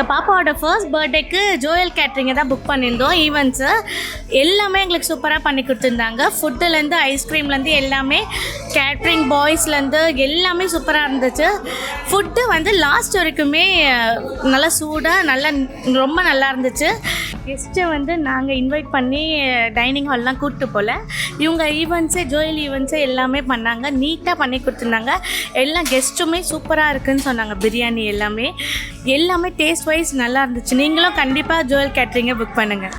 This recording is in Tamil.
எங்கள் பாப்பாவோட ஃபர்ஸ்ட் பர்த்டேக்கு ஜோயல் கேட்ரிங்கை தான் புக் பண்ணியிருந்தோம் ஈவெண்ட்ஸு. எல்லாமே எங்களுக்கு சூப்பராக பண்ணி கொடுத்துருந்தாங்க. ஃபுட்டுலேருந்து ஐஸ்கிரீம்லேருந்து எல்லாமே, கேட்ரிங் பாய்ஸ்லேருந்து எல்லாமே சூப்பராக இருந்துச்சு. ஃபுட்டு வந்து லாஸ்ட் வரைக்குமே நல்லா சூடாக ரொம்ப நல்லா இருந்துச்சு. கெஸ்ட்டை வந்து நாங்கள் இன்வைட் பண்ணி டைனிங் ஹால்லாம் கூப்பிட்டு போகல, இவங்க ஈவெண்ட்ஸே ஜோயல் ஈவெண்ட்ஸே எல்லாமே பண்ணாங்க, நீட்டாக பண்ணி கொடுத்துருந்தாங்க. எல்லா கெஸ்ட்டுமே சூப்பராக இருக்குதுன்னு சொன்னாங்க. பிரியாணி எல்லாமே டேஸ்ட் வைஸ் நல்லா இருந்துச்சு. நீங்களும் கண்டிப்பாக ஜோயல் கேட்ரிங்கை புக் பண்ணுங்கள்.